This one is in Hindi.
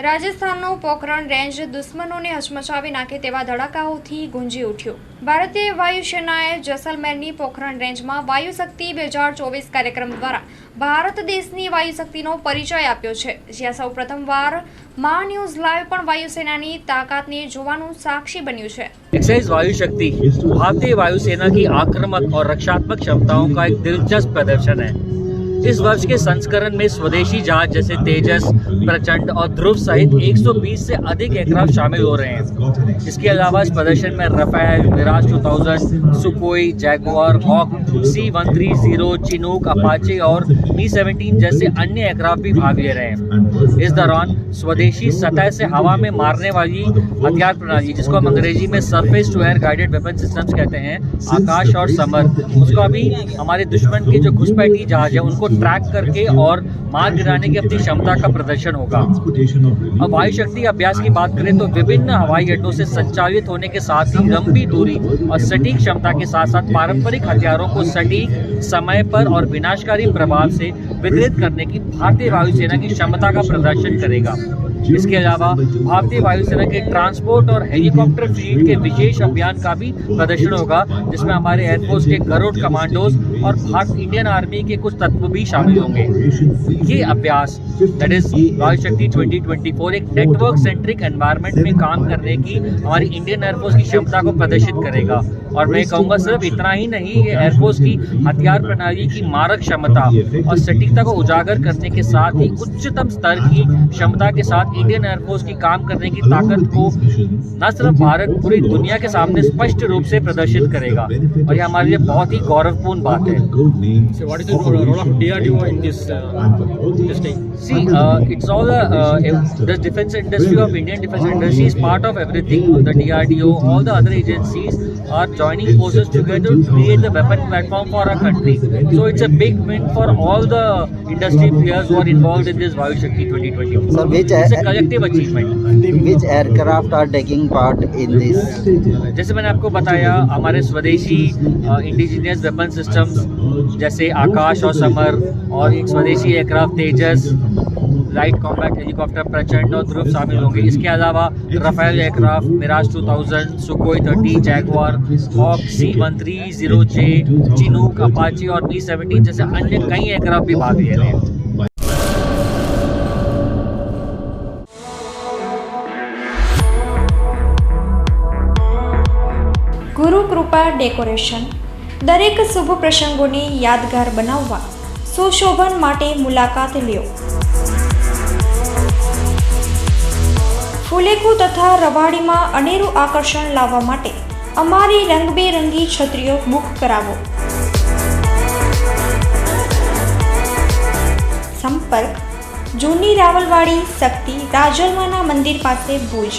રાજસ્થાનનો પોખરણ રેન્જ દુશ્મનોને હચમચાવી નાખે તેવા ધડાકાઓથી ગુંજી ઉઠ્યો। ભારતીય વાયુસેનાએ જેસલમેરની પોખરણ રેન્જમાં વાયુશક્તિ 2024 કાર્યક્રમ દ્વારા ભારત દેશની વાયુશક્તિનો પરિચય આપ્યો છે, જ્યાં સૌ પ્રથમવાર માં ન્યૂઝ લાઈવ પણ વાયુસેનાની તાકાતને જોવાનું સાક્ષી બન્યું છે। एक्साइज वायु शक्ति भारतीय वायुसेना की आक्रामक और रक्षात्मक क्षमताओं का एक दिलचस्प प्रदर्शन है। इस वर्ष के संस्करण में स्वदेशी जहाज जैसे तेजस, प्रचंड और ध्रुव सहित 120 से अधिक एयरक्राफ्ट शामिल हो रहे हैं। इसके अलावा इस प्रदर्शन में Rafale, Mirage 2000, Sukhoi, Jaguar, Hawk, C-130, Chinook, Apache और Mi-17 जैसे अन्य एयरक्राफ्ट भी भाग ले रहे हैं। इस दौरान स्वदेशी सतह से हवा में मारने वाली हथियार प्रणाली, जिसको हम अंग्रेजी में surface to air guided weapon systems कहते हैं, आकाश और समर, उसका भी हमारे दुश्मन के जो घुसपैठी जहाज है उनको ट्रैक करके और मार गिराने की अपनी क्षमता का प्रदर्शन होगा। अब वायु शक्ति अभ्यास की बात करें तो विभिन्न हवाई अड्डों से संचालित होने के साथ ही लंबी दूरी और सटीक क्षमता के साथ साथ पारंपरिक हथियारों को सटीक समय पर और विनाशकारी प्रभाव से वितरित करने की भारतीय वायुसेना की क्षमता का प्रदर्शन करेगा। इसके अलावा भारतीय वायुसेना के ट्रांसपोर्ट और हेलीकॉप्टर फ्लीट के विशेष अभियान का भी प्रदर्शन होगा, जिसमें हमारे एयरफोर्स के गरुड़ कमांडोज और भारत इंडियन आर्मी के कुछ तत्व भी शामिल होंगे। ये अभ्यास दैट इज वायु शक्ति 2024 एक नेटवर्क सेंट्रिक एनवायरनमेंट में काम करने की हमारी इंडियन एयरफोर्स की क्षमता को प्रदर्शित करेगा। और मैं कहूँगा सिर्फ इतना ही नहीं, ये एयरफोर्स की हथियार प्रणाली की मारक क्षमता और सटीकता को उजागर करने के साथ ही उच्चतम स्तर की क्षमता के साथ इंडियन एयरफोर्स की काम करने की ताकत को न सिर्फ भारत, पूरी दुनिया के सामने स्पष्ट रूप से प्रदर्शित करेगा, और ये हमारे लिए बहुत ही गौरवपूर्ण बात है। So what is the role of DRDO in this testing? See, it's all the defense industry of Indian defense industry is part of everything. The DRDO, all the other agencies are joining forces together to create the weapon platform for our country. So it's a big win for all the industry players who are involved in this Vayu Shakti 2024. So it's a collective achievement. which aircraft are taking part in this? जैसे मैंने आपको बताया, हमारे स्वदेशी इंडिजिनियस वेपन सिस्टम्स जैसे आकाश और समर, और एक स्वदेशी aircraft Tejas, light combat helicopter Prachand और ध्रुव शामिल होंगे। इसके अलावा Rafale aircraft, Mirage 2000, Sukhoi 30, Jaguar, Hawk, C-130J, Chinook, Apache और Mi-17 जैसे अन्य कई एयरक्राफ्ट भी भाग ले रहे हैं। ગુરુ કૃપા ડેકોરેશન દરેક શુભ પ્રસંગોને યાદગાર બનાવવા સુશોભન માટે મુલાકાત લ્યો। ફુલેકુ તથા રવાડીમાં અનેરું આકર્ષણ લાવવા માટે અમારી રંગબેરંગી છત્રીઓ બુક કરાવો। સંપર્ક જૂની રાવલવાડી શક્તિ રાજલમાના મંદિર પાસે ભુજ।